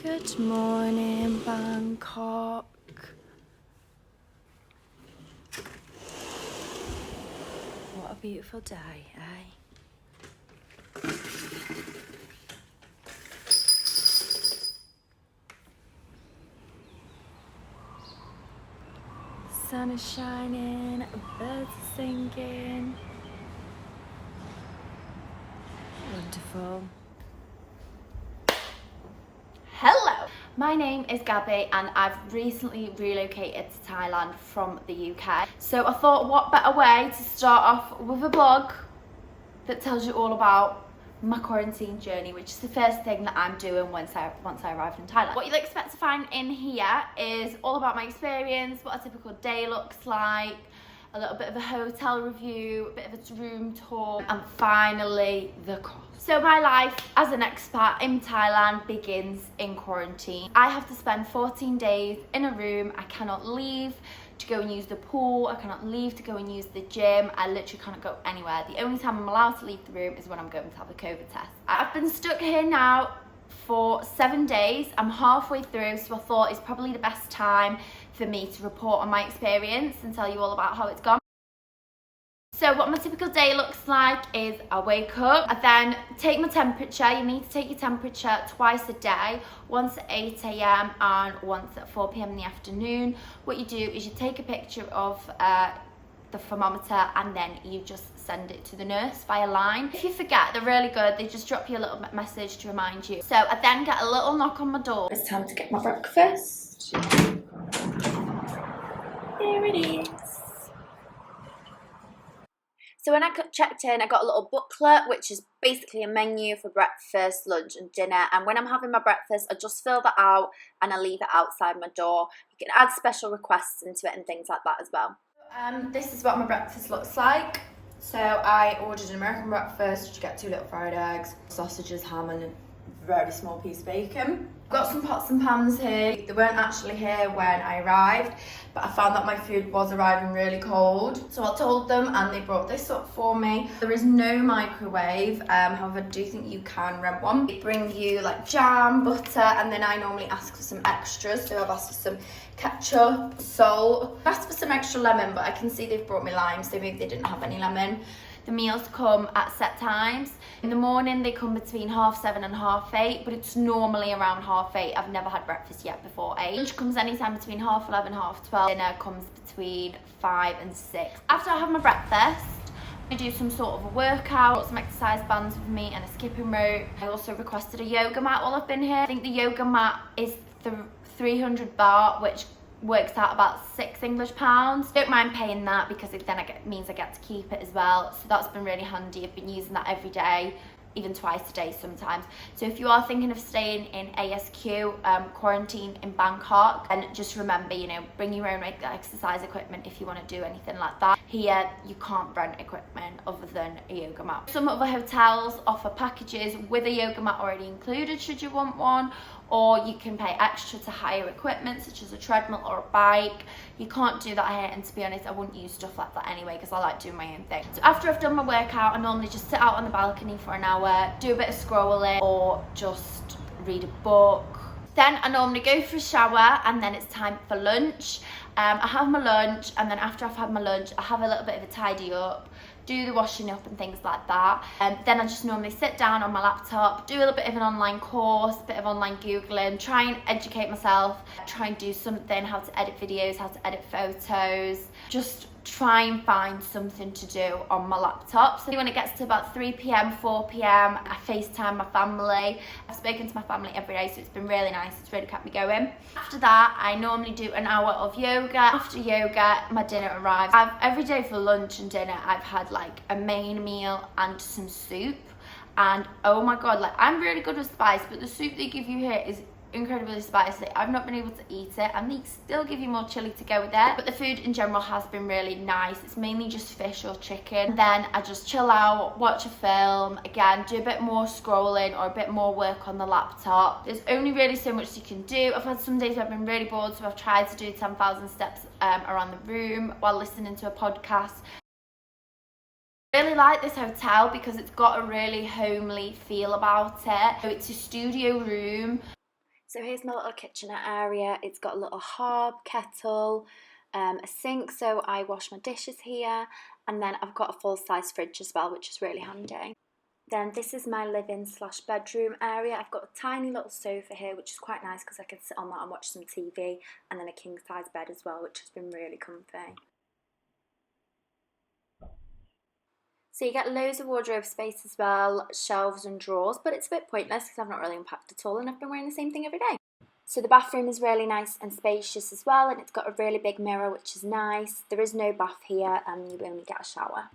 Good morning, Bangkok. What a beautiful day, eh? Sun is shining, birds are singing. Wonderful. Hello, my name is Gabby and I've recently relocated to Thailand from the UK. So I thought, what better way to start off with a blog that tells you all about my quarantine journey, which is the first thing that I'm doing once I arrive in Thailand. What you'll expect to find in here is all about my experience, what a typical day looks like, a little bit of a hotel review, a bit of a room tour, and finally the cost. So my life as an expat in Thailand begins in quarantine. I have to spend 14 days in a room. I cannot leave to go and use the pool. I cannot leave to go and use the gym. I literally can't go anywhere. The only time I'm allowed to leave the room is when I'm going to have a COVID test. I've been stuck here now for 7 days. I'm halfway through, so I thought it's probably the best time for me to report on my experience and tell you all about how it's gone. So what my typical day looks like is I wake up, I then take my temperature. You need to take your temperature twice a day, once at 8 AM and once at 4 PM in the afternoon. What you do is you take a picture of the thermometer and then you just send it to the nurse via line. If you forget, they're really good. They just drop you a little message to remind you. So I then get a little knock on my door. It's time to get my breakfast. There it is. So when I checked in, I got a little booklet, which is basically a menu for breakfast, lunch and dinner. And when I'm having my breakfast, I just fill that out and I leave it outside my door. You can add special requests into it and things like that as well. This is what my breakfast looks like. So I ordered an American breakfast, which you get 2 little fried eggs, sausages, ham and a very small piece of bacon. Got some pots and pans here. They weren't actually here when I arrived, but I found that my food was arriving really cold. So I told them and they brought this up for me. There is no microwave, however I do think you can rent one. They bring you like jam, butter, and then I normally ask for some extras. So I've asked for some ketchup, salt. I've asked for some extra lemon, but I can see they've brought me lime, so maybe they didn't have any lemon. The meals come at set times. In the morning, they come between 7:30 and 8:30, but it's normally around 8:30. I've never had breakfast yet before 8. Lunch comes anytime between 11:30 and 12:30. Dinner comes between 5 and 6. After I have my breakfast, I do some sort of a workout, some exercise bands with me and a skipping rope. I also requested a yoga mat while I've been here. I think the yoga mat is 300 baht, which works out about £6 English. Don't mind paying that because it then means I get to keep it as well. So that's been really handy. I've been using that every day, even twice a day sometimes. So if you are thinking of staying in ASQ, quarantine in Bangkok, and just remember, you know, bring your own exercise equipment if you want to do anything like that. Here, you can't rent equipment other than a yoga mat. Some other hotels offer packages with a yoga mat already included should you want one, or you can pay extra to hire equipment such as a treadmill or a bike. You can't do that here, and to be honest, I wouldn't use stuff like that anyway because I like doing my own thing. So after I've done my workout, I normally just sit out on the balcony for an hour, do a bit of scrolling or just read a book. Then I normally go for a shower and then it's time for lunch. I have my lunch, and then after I've had my lunch, I have a little bit of a tidy up, do the washing up and things like that. And then I just normally sit down on my laptop, do a little bit of an online course, a bit of online Googling, try and educate myself, try and do something, how to edit videos, how to edit photos, just try and find something to do on my laptop. So when it gets to about 3 PM, 4 PM, I FaceTime my family. I've spoken to my family every day, so it's been really nice. It's really kept me going. After that, I normally do an hour of yoga. After yoga, my dinner arrives. Every day for lunch and dinner, I've had like a main meal and some soup. And oh my God, like I'm really good with spice, but the soup they give you here is incredibly spicy. I've not been able to eat it, and they still give you more chili to go with it, but the food in general has been really nice. It's mainly just fish or chicken. Then I just chill out, watch a film, again do a bit more scrolling or a bit more work on the laptop. There's only really so much you can do. I've had some days where I've been really bored, so I've tried to do 10,000 steps around the room while listening to a podcast. I really like this hotel because it's got a really homely feel about it. So it's a studio room. So here's my little kitchenette area. It's got a little hob, kettle, a sink, so I wash my dishes here, and then I've got a full-size fridge as well, which is really handy. Then this is my living/bedroom area. I've got a tiny little sofa here, which is quite nice because I can sit on that and watch some TV, and then a king-size bed as well, which has been really comfy. So you get loads of wardrobe space as well, shelves and drawers, but it's a bit pointless because I've not really unpacked at all and I've been wearing the same thing every day. So the bathroom is really nice and spacious as well, and it's got a really big mirror, which is nice. There is no bath here and you only get a shower.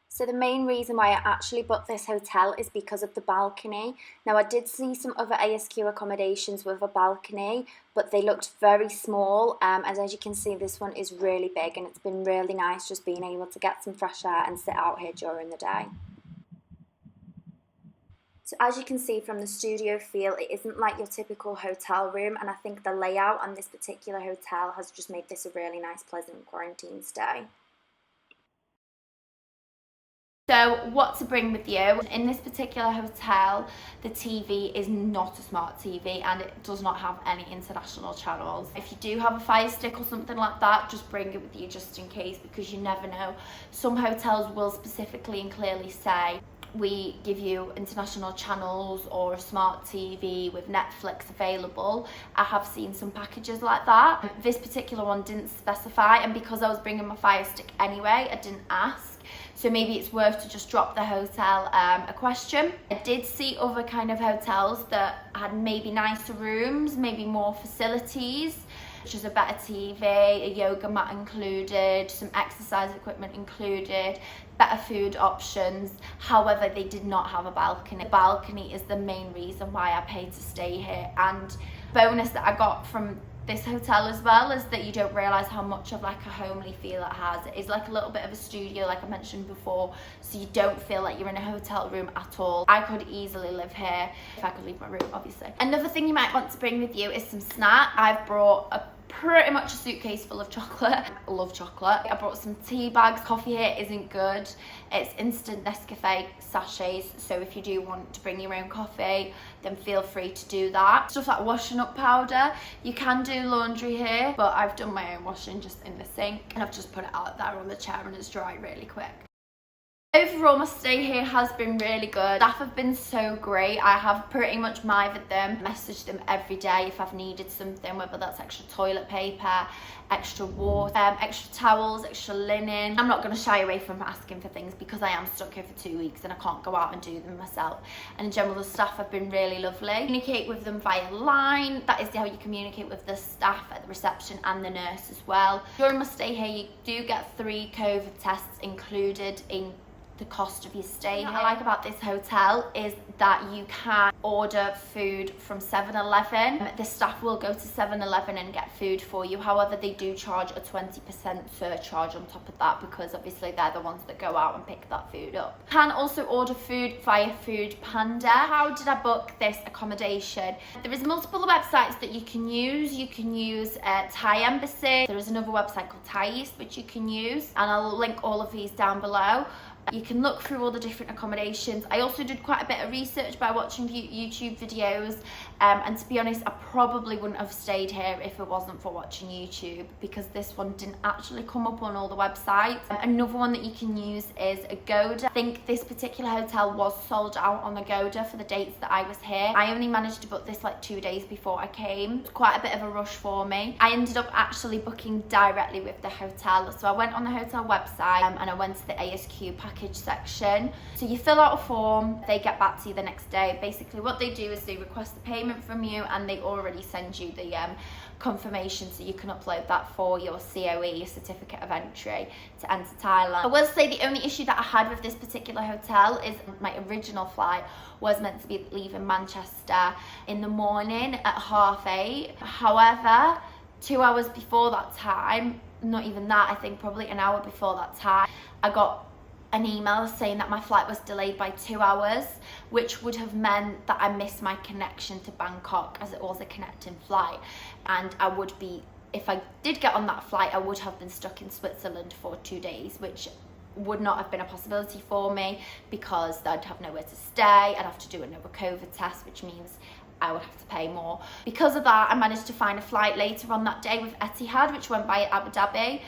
So the main reason why I actually booked this hotel is because of the balcony. Now I did see some other ASQ accommodations with a balcony, but they looked very small, and as you can see this one is really big, and it's been really nice just being able to get some fresh air and sit out here during the day. So as you can see from the studio feel, it isn't like your typical hotel room, and I think the layout on this particular hotel has just made this a really nice, pleasant quarantine stay. So what to bring with you? In this particular hotel, the TV is not a smart TV and it does not have any international channels. If you do have a Fire Stick or something like that, just bring it with you just in case, because you never know. Some hotels will specifically and clearly say, we give you international channels or a smart TV with Netflix available. I have seen some packages like that. This particular one didn't specify, and because I was bringing my Fire Stick anyway, I didn't ask. So maybe it's worth to just drop the hotel a question. I did see other kind of hotels that had maybe nicer rooms, maybe more facilities, such as a better TV, a yoga mat included, some exercise equipment included, better food options. However, they did not have a balcony. The balcony is the main reason why I paid to stay here. And bonus that I got from this hotel as well is that you don't realise how much of like a homely feel it has. It is like a little bit of a studio, like I mentioned before, so you don't feel like you're in a hotel room at all. I could easily live here if I could leave my room, obviously. Another thing you might want to bring with you is some snack. I've brought pretty much a suitcase full of chocolate. I love chocolate. I brought some tea bags. Coffee here isn't good. It's instant Nescafe sachets, so if you do want to bring your own coffee, then feel free to do that. Stuff like washing up powder. You can do laundry here, but I've done my own washing just in the sink, and I've just put it out there on the chair and it's dry really quick. Overall, my stay here has been really good. Staff have been so great. I have pretty much mithered them, messaged them every day if I've needed something, whether that's extra toilet paper, extra water, extra towels, extra linen. I'm not going to shy away from asking for things because I am stuck here for 2 weeks and I can't go out and do them myself. And in general, the staff have been really lovely. Communicate with them via line. That is how you communicate with the staff at the reception and the nurse as well. During my stay here, you do get 3 COVID tests included in the cost of your stay here. What I like about this hotel is that you can order food from 7-Eleven. The staff will go to 7-Eleven and get food for you. However, they do charge a 20% surcharge on top of that because obviously they're the ones that go out and pick that food up. You can also order food via Food Panda. How did I book this accommodation? There is multiple websites that you can use. You can use Thai Embassy. There is another website called Thai East which you can use, and I'll link all of these down below. You can look through all the different accommodations. I also did quite a bit of research by watching YouTube videos, and to be honest, I probably wouldn't have stayed here if it wasn't for watching YouTube, because this one didn't actually come up on all the websites. Another one that you can use is Agoda. I think this particular hotel was sold out on Agoda for the dates that I was here. I only managed to book this like 2 days before I came. It was quite a bit of a rush for me. I ended up actually booking directly with the hotel. So I went on the hotel website and I went to the ASQ package section. So you fill out a form, they get back to you the next day. Basically what they do is they request the payment from you and they already send you the confirmation, so you can upload that for your COE, your certificate of entry, to enter Thailand. I will say the only issue that I had with this particular hotel is my original flight was meant to be leaving Manchester in the morning at 8:30. However, 2 hours before that time, not even that, I think probably an hour before that time, I got an email saying that my flight was delayed by 2 hours, which would have meant that I missed my connection to Bangkok, as it was a connecting flight, and I would be, if I did get on that flight, I would have been stuck in Switzerland for 2 days, which would not have been a possibility for me because I'd have nowhere to stay. I'd have to do another COVID test, which means I would have to pay more. Because of that, I managed to find a flight later on that day with Etihad, which went by Abu Dhabi.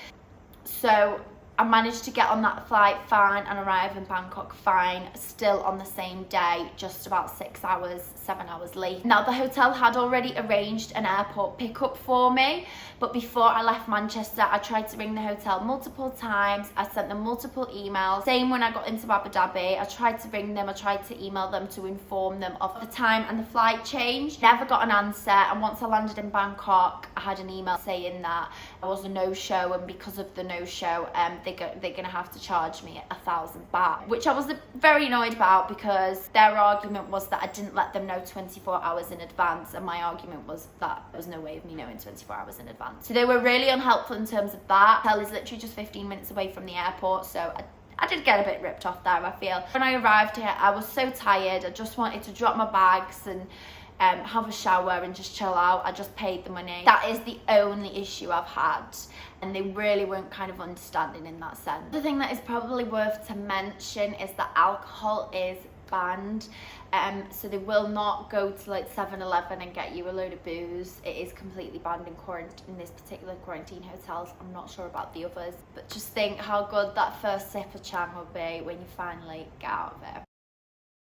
So I managed to get on that flight fine and arrive in Bangkok fine, still on the same day, just about 6 hours, 7 hours late. Now, the hotel had already arranged an airport pickup for me, but before I left Manchester, I tried to ring the hotel multiple times. I sent them multiple emails. Same when I got into Abu Dhabi, I tried to ring them, I tried to email them to inform them of the time and the flight change. Never got an answer, and once I landed in Bangkok, I had an email saying that I was a no-show, and because of the no-show, they're gonna have to charge me 1,000 baht, which I was very annoyed about because their argument was that I didn't let them know 24 hours in advance, and my argument was that there was no way of me knowing 24 hours in advance. So they were really unhelpful in terms of that. The hotel is literally just 15 minutes away from the airport, so I did get a bit ripped off there, I feel. When I arrived here, I was so tired. I just wanted to drop my bags and have a shower and just chill out. I just paid the money. That is the only issue I've had, and they really weren't kind of understanding in that sense. The thing that is probably worth to mention is that alcohol is banned, so they will not go to like 7-Eleven and get you a load of booze. It is completely banned in this particular quarantine hotels. I'm not sure about the others, but just think how good that first sip of Chang will be when you finally get out of it.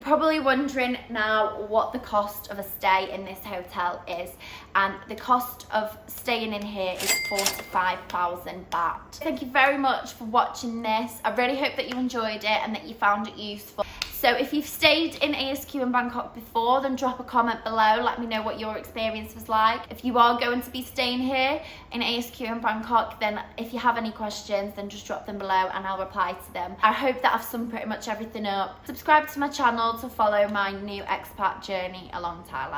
Probably wondering now what the cost of a stay in this hotel is, and the cost of staying in here is 45,000 baht. Thank you very much for watching this. I really hope that you enjoyed it and that you found it useful. So if you've stayed in ASQ in Bangkok before, then drop a comment below. Let me know what your experience was like. If you are going to be staying here in ASQ in Bangkok, then if you have any questions, then just drop them below and I'll reply to them. I hope that I've summed pretty much everything up. Subscribe to my channel to follow my new expat journey along Thailand.